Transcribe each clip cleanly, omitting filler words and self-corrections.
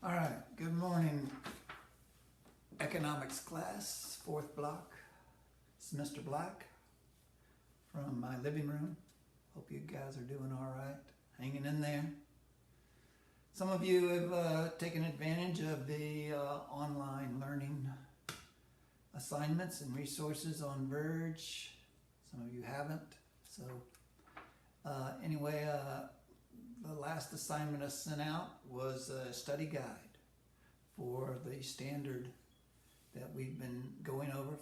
All right, good morning, economics class, fourth block. It's Mr. Black from my living room. Hope you guys are doing all right, hanging in there. Some of you have taken advantage of the online learning assignments and resources on Verge. Some of you haven't. So anyway, the last assignment I sent out was a study guide for the standard that we've been going over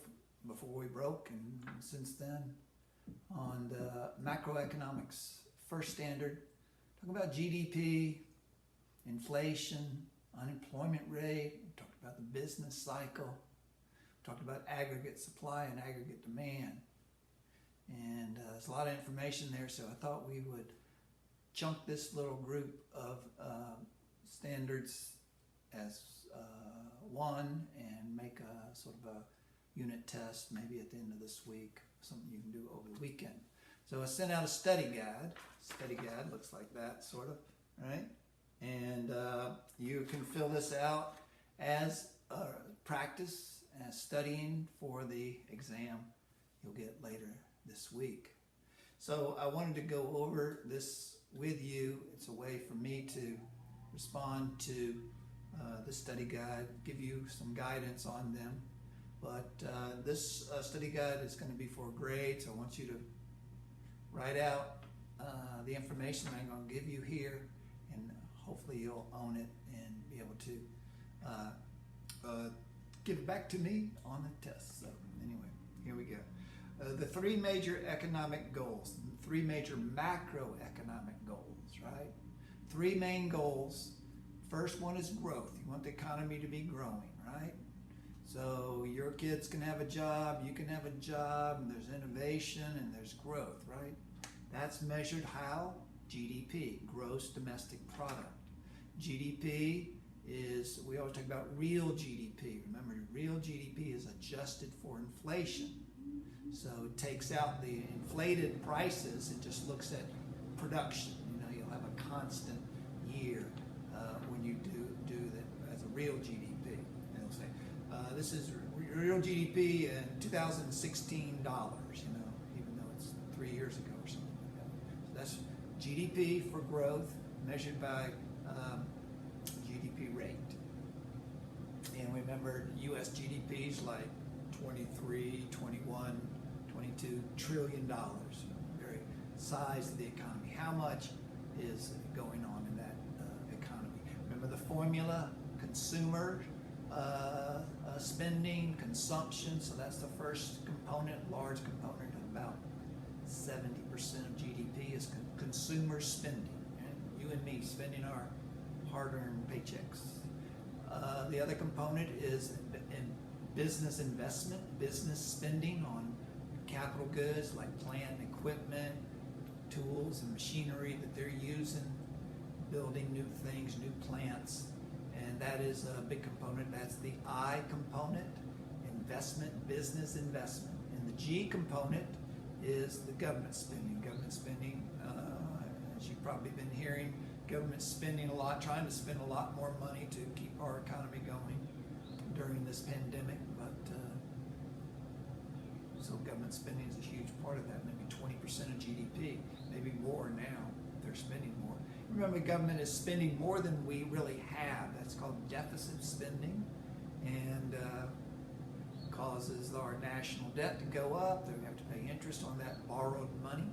before we broke and since then on the macroeconomics. First standard, talk about GDP, inflation, unemployment rate, we talked about the business cycle, we talked about aggregate supply and aggregate demand. And there's a lot of information there, so I thought we would chunk this little group of standards as one and make a sort of a unit test maybe at the end of this week, something you can do over the weekend. So I sent out a study guide. Study guide looks like that, sort of, right? And you can fill this out as practice, as studying for the exam you'll get later this week. So I wanted to go over this with you. It's a way for me to respond to the study guide, give you some guidance on them. But this study guide is going to be for grades. I want you to write out the information I'm going to give you here, and hopefully you'll own it and be able to give it back to me on the test. So anyway, here we go. The three major economic goals, three major macroeconomic goals, right? Three main goals. First one is growth. You want the economy to be growing, right? So your kids can have a job, you can have a job, and there's innovation and there's growth, right? That's measured how? GDP, gross domestic product. GDP is, we always talk about real GDP. Remember, real GDP is adjusted for inflation. So it takes out the inflated prices and just looks at production. You know, you'll have a constant year when you do that as a real GDP. And it'll say, this is real GDP in 2016 dollars, you know, even though it's 3 years ago or something like that. So that's GDP for growth measured by GDP rate. And remember, US GDP is like 23, 21, 22 trillion dollars, very size of the economy. How much is going on in that economy? Remember the formula: consumer spending, consumption. So that's the first component, large component of about 70% of GDP is consumer spending. And you and me spending our hard-earned paychecks. The other component is in business investment, business spending on capital goods like plant and equipment, tools and machinery that they're using, building new things, new plants, and that is a big component. That's the I component, investment, business investment. And the G component is the government spending. Government spending, as you've probably been hearing, government spending a lot, trying to spend a lot more money to keep our economy going during this pandemic, but so government spending is a huge part of that, maybe 20% of GDP, maybe more now. They're spending more. Remember, government is spending more than we really have. That's called deficit spending, and causes our national debt to go up. Then we have to pay interest on that borrowed money,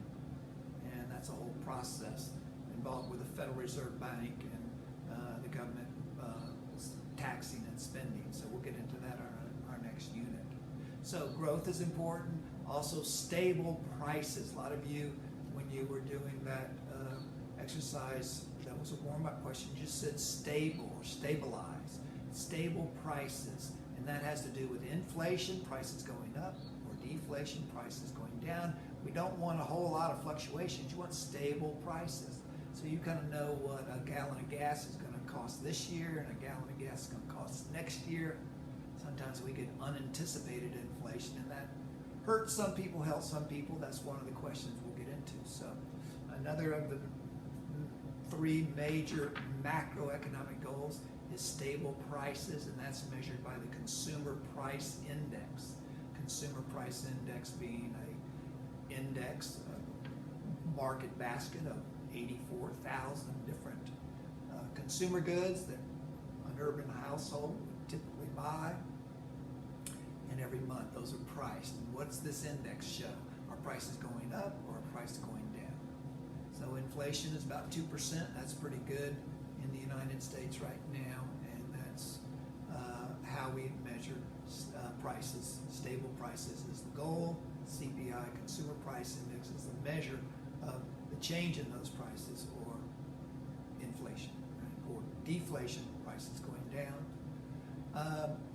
and that's a whole process involved with the Federal Reserve Bank and the government taxing and spending. So we'll get into that in our next unit. So growth is important. Also stable prices. A lot of you, when you were doing that exercise, that was a warm-up question, you just said stable or stabilize. Stable prices. And that has to do with inflation, prices going up, or deflation, prices going down. We don't want a whole lot of fluctuations. You want stable prices. So you kind of know what a gallon of gas is going to cost this year and a gallon of gas is going to cost next year. Sometimes we get unanticipated inflation, and that hurts some people, helps some people. That's one of the questions we'll get into. So another of the three major macroeconomic goals is stable prices, and that's measured by the Consumer Price Index. Consumer Price Index being a index, a market basket of 84,000 different consumer goods that an urban household would typically buy. And every month those are priced. And what's this index show? Are prices going up or are prices going down? So inflation is about 2%. That's pretty good in the United States right now, and that's how we measure prices. Stable prices is the goal. CPI, Consumer Price Index, is the measure of the change in those prices, or inflation, right? Or deflation, prices going down.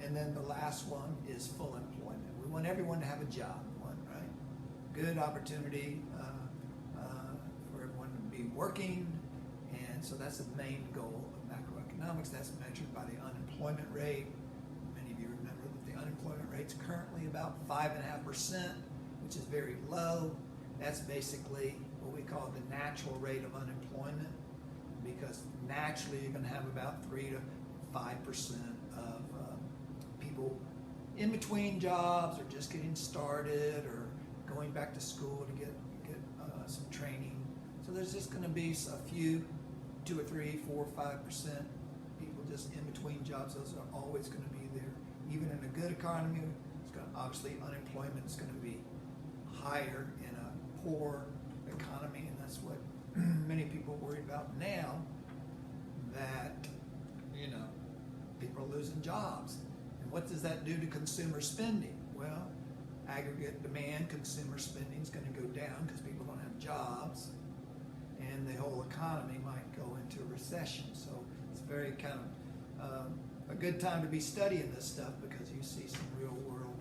And then the last one is full employment. We want everyone to have a job, right? Good opportunity for everyone to be working, and so that's the main goal of macroeconomics. That's measured by the unemployment rate. Many of you remember that the unemployment rate's currently about 5.5%, which is very low. That's basically what we call the natural rate of unemployment, because naturally you're going to have about 3 to 5% of people in between jobs, or just getting started, or going back to school to get some training. So there's just going to be a few, 2 or 3, 4, 5% people just in between jobs. Those are always going to be there. Even in a good economy, obviously unemployment is going to be higher in a poor economy, and that's what many people are worried about now, that people are losing jobs. And what does that do to consumer spending? Well, aggregate demand, consumer spending is going to go down because people don't have jobs, and the whole economy might go into a recession. So it's very kind of a good time to be studying this stuff, because you see some real world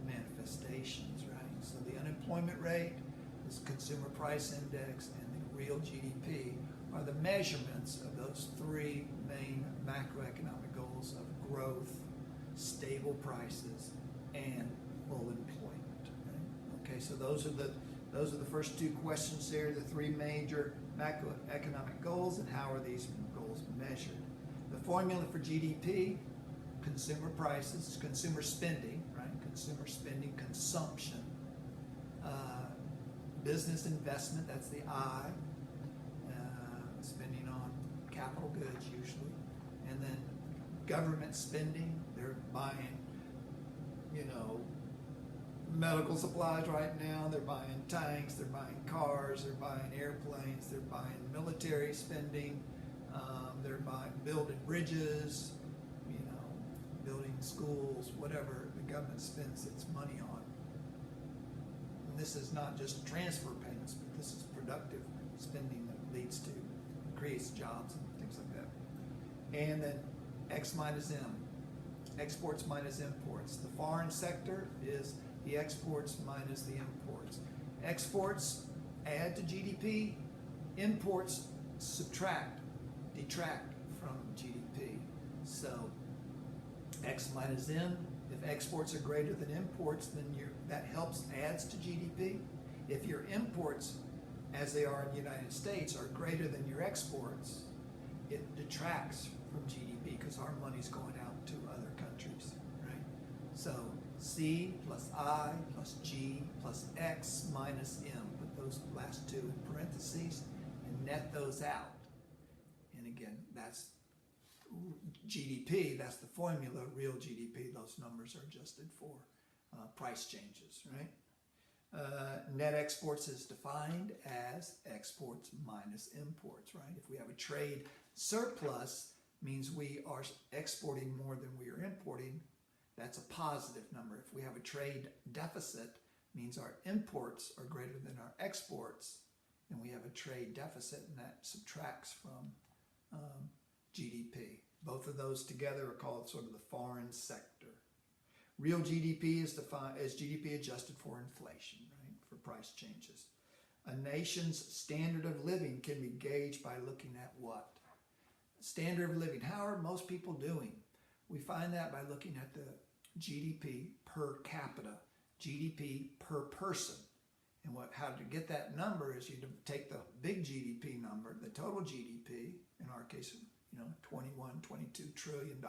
manifestations, right? So the unemployment rate, this Consumer Price Index, and the real GDP are the measurements of those three main macroeconomic goals of growth, stable prices, and full employment. Right? Okay, so those are the first two questions there, the three major macroeconomic goals, and how are these goals measured. The formula for GDP, consumer prices, consumer spending, right? Consumer spending, consumption. Business investment, that's the I, spending on capital goods usually. And then government spending, they're buying, medical supplies right now, they're buying tanks, they're buying cars, they're buying airplanes, they're buying military spending, they're building bridges, building schools, whatever the government spends its money on. And this is not just transfer payments, but this is productive spending that creates jobs and things like that. And then X minus M, exports minus imports. The foreign sector is the exports minus the imports. Exports add to GDP, imports detract from GDP. So X minus M, if exports are greater than imports, then that adds to GDP. If your imports, as they are in the United States, are greater than your exports, it detracts from GDP, because our money's going out to other countries, right? So C plus I plus G plus X minus M. Put those last two in parentheses and net those out. And again, that's GDP, that's the formula. Real GDP, those numbers are adjusted for price changes, right? Net exports is defined as exports minus imports, right? If we have a trade surplus, means we are exporting more than we are importing. That's a positive number. If we have a trade deficit, means our imports are greater than our exports, and we have a trade deficit, and that subtracts from GDP. Both of those together are called sort of the foreign sector. Real GDP is defined as GDP adjusted for inflation, right, for price changes. A nation's standard of living can be gauged by looking at what? Standard of living. How are most people doing? We find that by looking at the GDP per capita, GDP per person. And how to get that number is you take the big GDP number, the total GDP, in our case, 21, $22 trillion,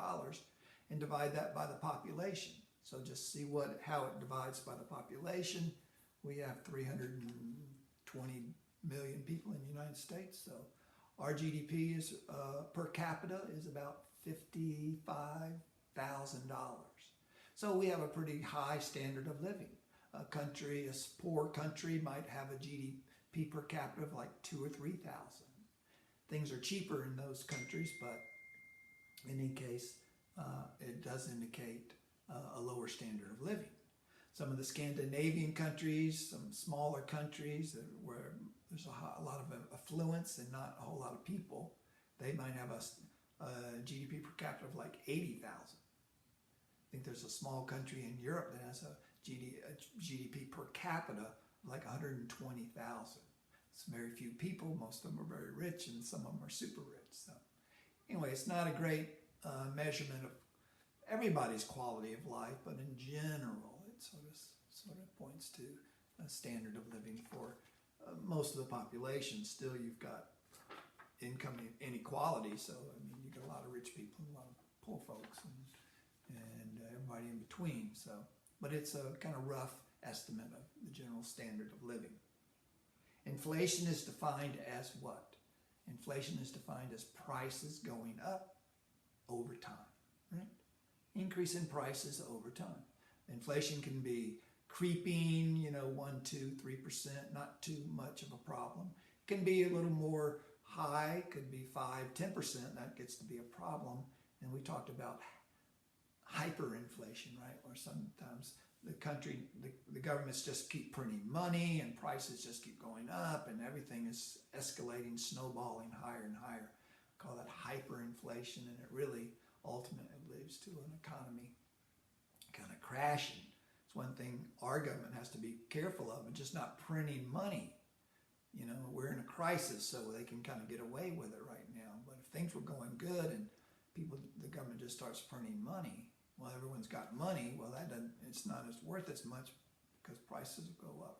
and divide that by the population. So just see how it divides by the population. We have 320 million people in the United States, so our GDP is per capita is about $55,000. So we have a pretty high standard of living. A poor country might have a GDP per capita of like 2,000 or 3,000. Things are cheaper in those countries, but in any case, it does indicate a lower standard of living. Some of the Scandinavian countries, some smaller countries where there's a lot of affluence and not a whole lot of people, they might have a GDP per capita of like 80,000. I think there's a small country in Europe that has a GDP per capita of like 120,000. It's very few people. Most of them are very rich, and some of them are super rich. So anyway, it's not a great measurement of everybody's quality of life, but in general, it sort of points to a standard of living for most of the population. Still, you've got income inequality, so you got a lot of rich people and a lot of poor folks, and everybody in between. So, but it's a kind of rough estimate of the general standard of living. Inflation is defined as what? Inflation is defined as prices going up over time, right? Increase in prices over time. Inflation can be creeping, 1, 2, 3%, not too much of a problem. It can be a little more high, could be 5, 10%, that gets to be a problem. And we talked about hyperinflation, right? Where sometimes the governments just keep printing money and prices just keep going up and everything is escalating, snowballing higher and higher. We call that hyperinflation, and it really ultimately leads to an economy kind of crashing. It's one thing our government has to be careful of, and just not printing money. We're in a crisis, so they can kind of get away with it right now. But if things were going good and the government just starts printing money, well, everyone's got money. Well, it's not as worth as much because prices go up.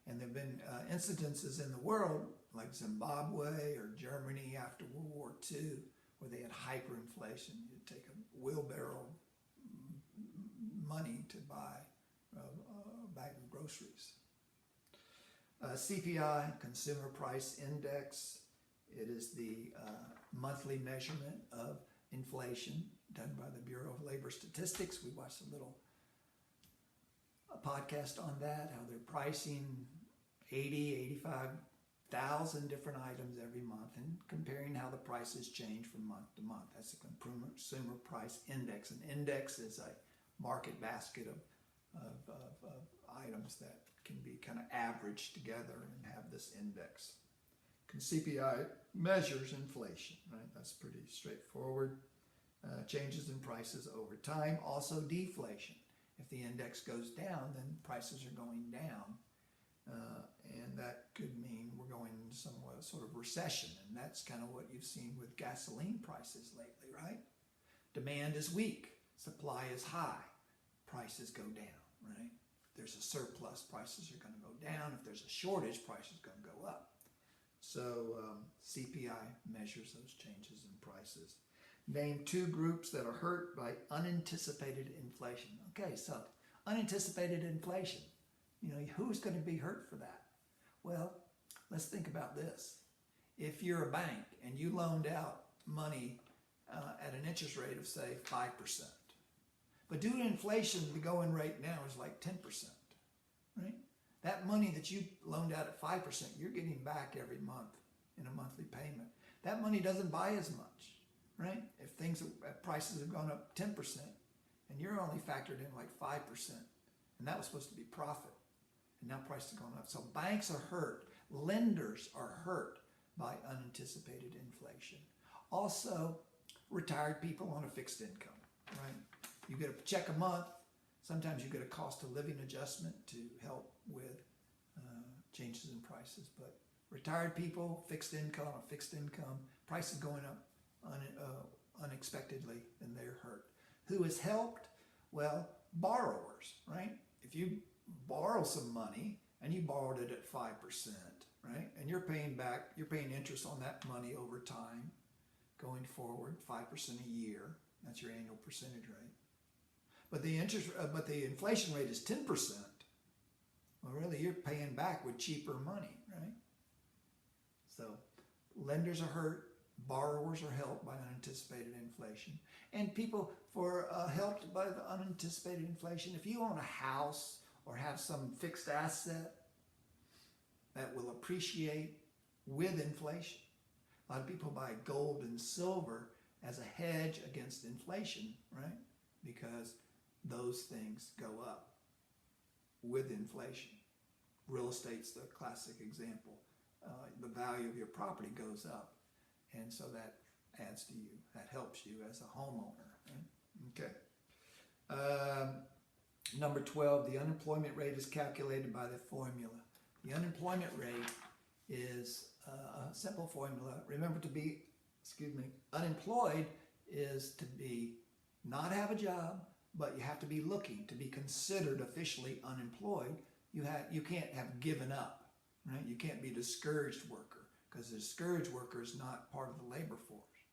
And there have been incidences in the world, like Zimbabwe or Germany after World War II, where they had hyperinflation. You'd take a wheelbarrow of money to buy a bag of groceries. CPI, Consumer Price Index, it is the monthly measurement of inflation done by the Bureau of Labor Statistics. We watched a podcast on that, how they're pricing 85,000 different items every month and comparing how the prices change from month to month. That's the Consumer Price Index. An index is a market basket of items that can be kind of averaged together and have this index. CPI measures inflation, right? That's pretty straightforward. Changes in prices over time. Also deflation. If the index goes down, then prices are going down. And that could mean we're going into some sort of recession. And that's kind of what you've seen with gasoline prices lately, right? Demand is weak. Supply is high. Prices go down, right? If there's a surplus, prices are going to go down. If there's a shortage, prices are going to go up. So CPI measures those changes in prices. Name 2 groups that are hurt by unanticipated inflation. Okay, so unanticipated inflation. Who's going to be hurt for that? Well, let's think about this. If you're a bank and you loaned out money at an interest rate of, say, 5%, but due to inflation, the going rate now is like 10%, right? That money that you loaned out at 5%, you're getting back every month in a monthly payment. That money doesn't buy as much, right? If prices have gone up 10% and you're only factored in like 5%, and that was supposed to be profit, and now prices are going up. So banks are hurt. Lenders are hurt by unanticipated inflation. Also, retired people on a fixed income, right? You get a check a month. Sometimes you get a cost of living adjustment to help with changes in prices. But retired people, fixed income, prices going up unexpectedly, and they're hurt. Who is helped? Well, borrowers, right? If you borrow some money and you borrowed it at 5%, right? And you're paying interest on that money over time, going forward, 5% a year. That's your annual percentage rate. But the inflation rate is 10%. Well, really, you're paying back with cheaper money, right? So lenders are hurt, borrowers are helped by unanticipated inflation, and people helped by the unanticipated inflation. If you own a house or have some fixed asset that will appreciate with inflation, a lot of people buy gold and silver as a hedge against inflation, right? Because those things go up with inflation. Real estate's the classic example. The value of your property goes up, and so that adds to you. That helps you as a homeowner. Right? Okay. Number 12, the unemployment rate is calculated by the formula. The unemployment rate is a simple formula. Remember, unemployed is to be not have a job, but you have to be looking to be considered officially unemployed. You can't have given up, right? You can't be a discouraged worker, because a discouraged worker is not part of the labor force,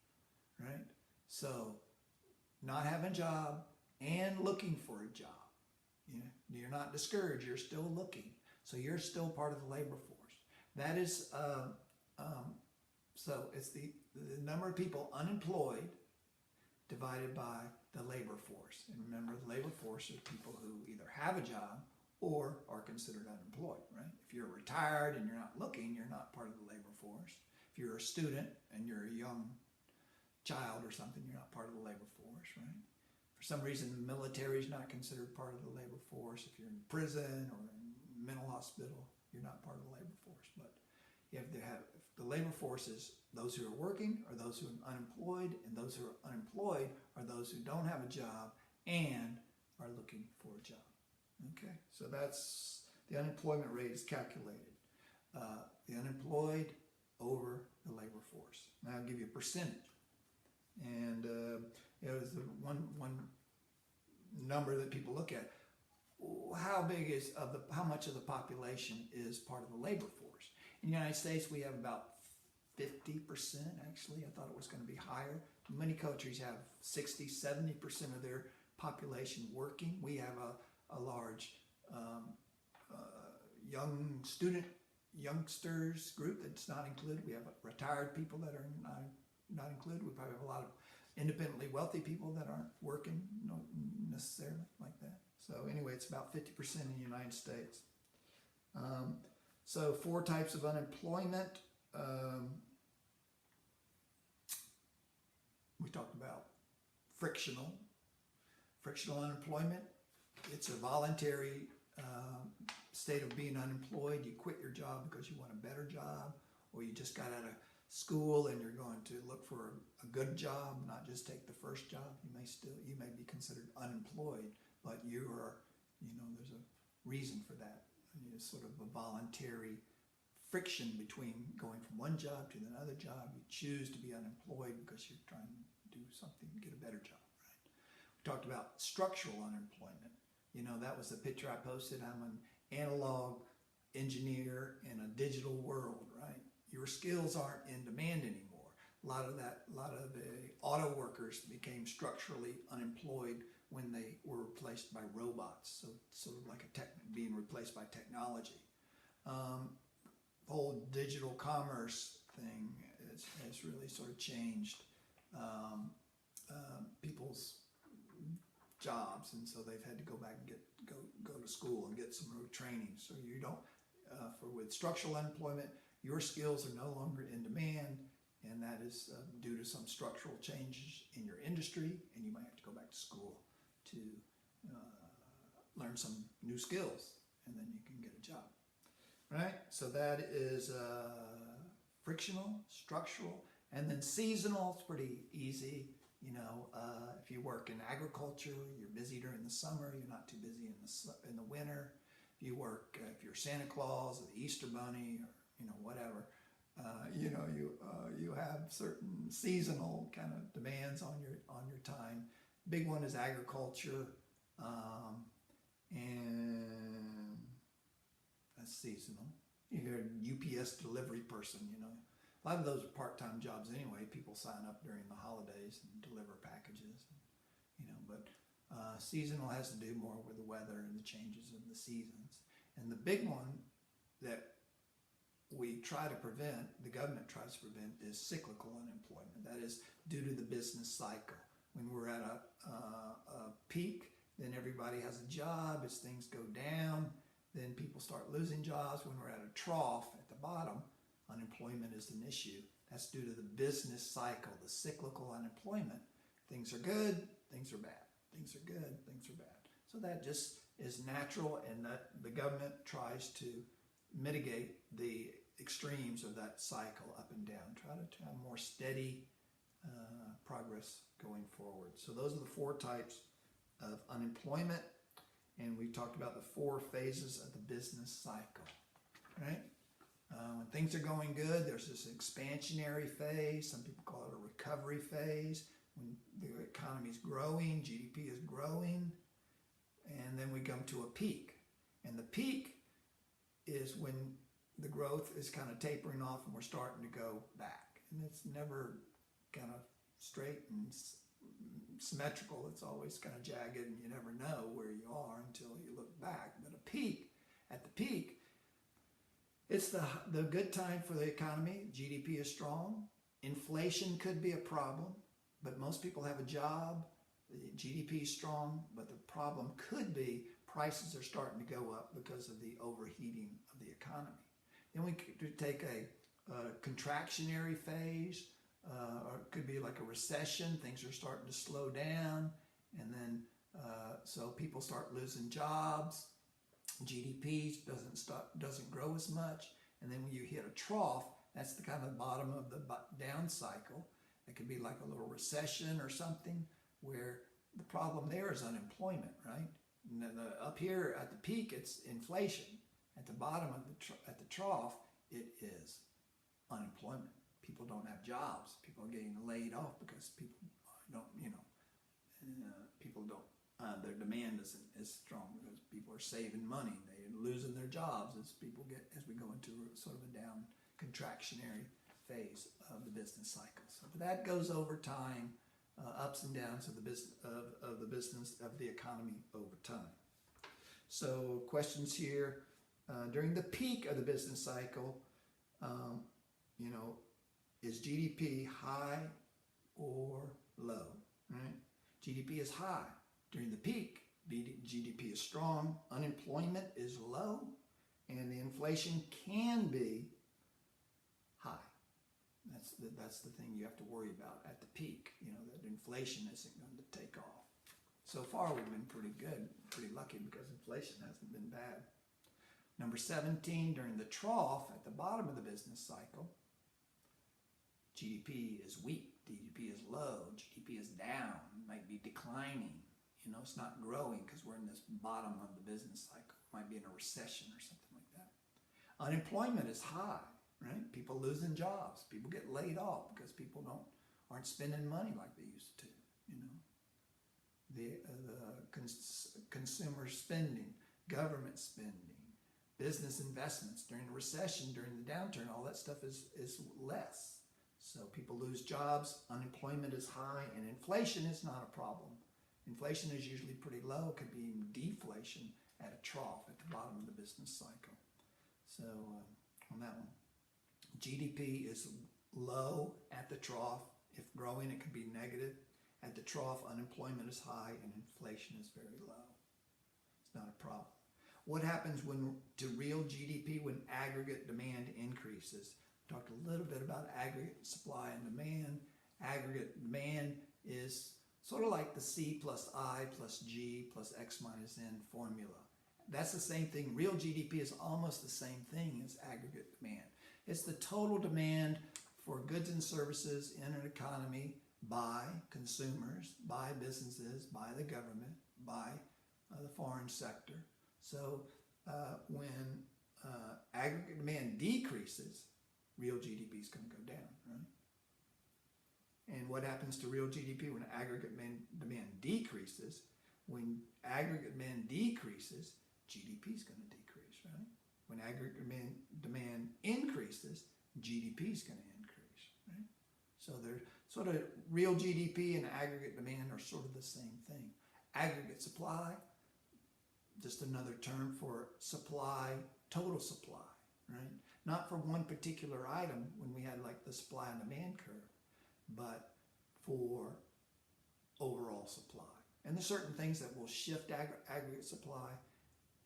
right? So not having a job and looking for a job. You're not discouraged, you're still looking. So you're still part of the labor force. That is, so it's the number of people unemployed divided by the labor force. And remember, the labor force is people who either have a job or are considered unemployed, right? If you're retired and you're not looking, you're not part of the labor force. If you're a student and you're a young child or something, you're not part of the labor force, right? For some reason, the military is not considered part of the labor force. If you're in prison or in mental hospital, you're not part of the labor force. But if the labor force is those who are working or those who are unemployed, and those who are unemployed are those who don't have a job and are looking for a job. Okay, so that's the unemployment rate is calculated. The unemployed over the labor force. Now I'll give you a percentage. And it was the one number that people look at. How much of the population is part of the labor force? In the United States, we have about 50%, actually. I thought it was going to be higher. Many countries have 60, 70% of their population working. We have a large youngsters group that's not included. We have retired people that are not included. We probably have a lot of independently wealthy people that aren't working necessarily like that. So anyway, it's about 50% in the United States. So 4 types of unemployment. We talked about frictional unemployment. It's a voluntary state of being unemployed. You quit your job because you want a better job, or you just got out of school and you're going to look for a good job, not just take the first job. You may be considered unemployed, but you are, there's a reason for that. It's sort of a voluntary friction between going from one job to another job. You choose to be unemployed because you're trying to do something, get a better job, right? We talked about structural unemployment. That was the picture I posted. I'm an analog engineer in a digital world, right? Your skills aren't in demand anymore. A lot of the auto workers became structurally unemployed when they were replaced by robots. So sort of like being replaced by technology. The whole digital commerce thing has really sort of changed people's jobs, and so they've had to go back and go to school and get some training. So you don't, with structural unemployment, your skills are no longer in demand, and that is due to some structural changes in your industry, and you might have to go back to school to learn some new skills, and then you can get a job. Right? So that is frictional, structural, and then seasonal. It's pretty easy. If you work in agriculture, you're busy during the summer. You're not too busy in the winter. If you're Santa Claus or the Easter Bunny or whatever, you have certain seasonal kind of demands on your time. Big one is agriculture, and That's seasonal. You're a UPS delivery person, you know. A lot of those are part-time jobs anyway. People sign up during the holidays and deliver packages, you know. But seasonal has to do more with the weather and the changes of the seasons. And the big one that we try to prevent, the government tries to prevent, is cyclical unemployment. That is due to the business cycle. When we're at a peak, then everybody has a job. As things go down, then people start losing jobs. When we're at a trough at the bottom, unemployment is an issue. That's due to the business cycle, the cyclical unemployment. Things are good, things are bad. Things are good, things are bad. So that just is natural, and that the government tries to mitigate the extremes of that cycle up and down. Try to have more steady progress going forward. So those are the four types of unemployment, and we talked about the four phases of the business cycle, right? When things are going good, there's this expansionary phase. Some people call it a recovery phase. When the economy is growing, GDP is growing, and then we come to a peak. And the peak is when the growth is kind of tapering off and we're starting to go back. And it's never kind of straight and symmetrical. It's always kind of jagged, and you never know where you are until you look back. But at the peak, it's the good time for the economy. GDP is strong. Inflation could be a problem, but most people have a job. The GDP is strong, but the problem could be prices are starting to go up because of the overheating of the economy. Then we could take a contractionary phase, or it could be like a recession. Things are starting to slow down, and then so people start losing jobs. GDP doesn't grow as much, and then when you hit a trough, that's the kind of bottom of the down cycle. It could be like a little recession or something, where the problem there is unemployment, right? And up here at the peak, it's inflation. At the bottom of at the trough, it is unemployment. People don't have jobs. People are getting laid off because people don't, people don't. Their demand isn't as strong because people are saving money. They're losing their jobs as we go into sort of a down contractionary phase of the business cycle. So that goes over time, ups and downs of the business of the economy over time. So questions here. During the peak of the business cycle, is GDP high or low, right? GDP is high. During the peak, GDP is strong, unemployment is low, and the inflation can be high. That's the thing you have to worry about at the peak, that inflation isn't going to take off. So far, we've been pretty good, pretty lucky, because inflation hasn't been bad. Number 17, during the trough at the bottom of the business cycle, GDP is weak, GDP is low, GDP is down, might be declining. It's not growing because we're in this bottom of the business cycle. Might be in a recession or something like that. Unemployment is high, right? People losing jobs. People get laid off because people aren't spending money like they used to. The consumer spending, government spending, business investments during the recession, during the downturn, all that stuff is less. So people lose jobs, unemployment is high, and inflation is not a problem. Inflation is usually pretty low. It could be even deflation at a trough at the bottom of the business cycle. So on that one, GDP is low at the trough. If growing, it could be negative. At the trough, unemployment is high and inflation is very low. It's not a problem. What happens to real GDP when aggregate demand increases? We talked a little bit about aggregate supply and demand. Aggregate demand is sort of like the C plus I plus G plus X minus N formula. That's the same thing. Real GDP is almost the same thing as aggregate demand. It's the total demand for goods and services in an economy by consumers, by businesses, by the government, by the foreign sector. So when aggregate demand decreases, real GDP is going to go down, right? And what happens to real GDP when aggregate demand decreases? When aggregate demand decreases, GDP is going to decrease, right? when aggregate demand increases, GDP is going to increase, right? So they're sort of real GDP and aggregate demand are sort of the same thing. Aggregate supply, just another term for supply, total supply, right? Not for one particular item when we had like the supply and demand curve, but for overall supply. And there's certain things that will shift aggregate supply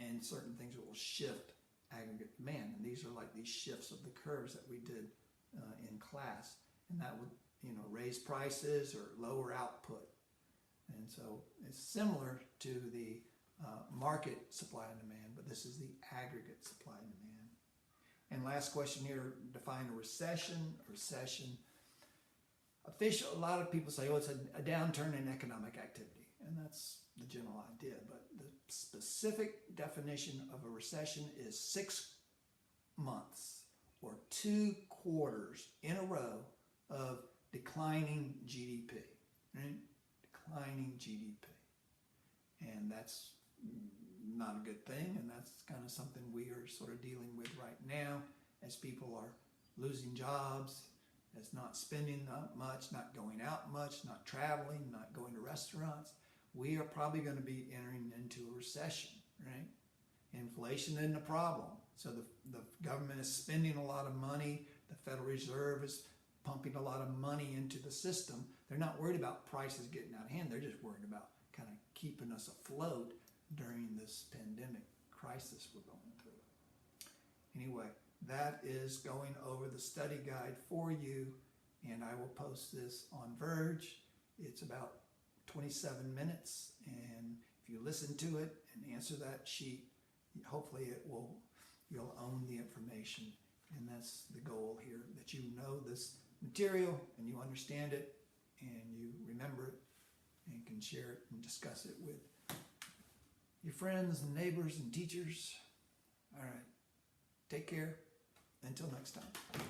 and certain things that will shift aggregate demand. And these are like these shifts of the curves that we did in class. And that would, raise prices or lower output. And so it's similar to the market supply and demand, but this is the aggregate supply and demand. And last question here, define a recession. A recession, a lot of people say, it's a downturn in economic activity. And that's the general idea. But the specific definition of a recession is 6 months or 2 quarters in a row of declining GDP, right? Declining GDP. And that's not a good thing, and that's kind of something we are sort of dealing with right now as people are losing jobs, as not spending much, not going out much, not traveling, not going to restaurants. We are probably going to be entering into a recession, right? Inflation isn't a problem. So the government is spending a lot of money. The Federal Reserve is pumping a lot of money into the system. They're not worried about prices getting out of hand. They're just worried about kind of keeping us afloat during this pandemic crisis we're going through. Anyway, that is going over the study guide for you, and I will post this on Verge. It's about 27 minutes, and if you listen to it and answer that sheet, hopefully you'll own the information. And that's the goal here, that you know this material and you understand it and you remember it and can share it and discuss it with your friends and neighbors and teachers. All right. Take care. Until next time.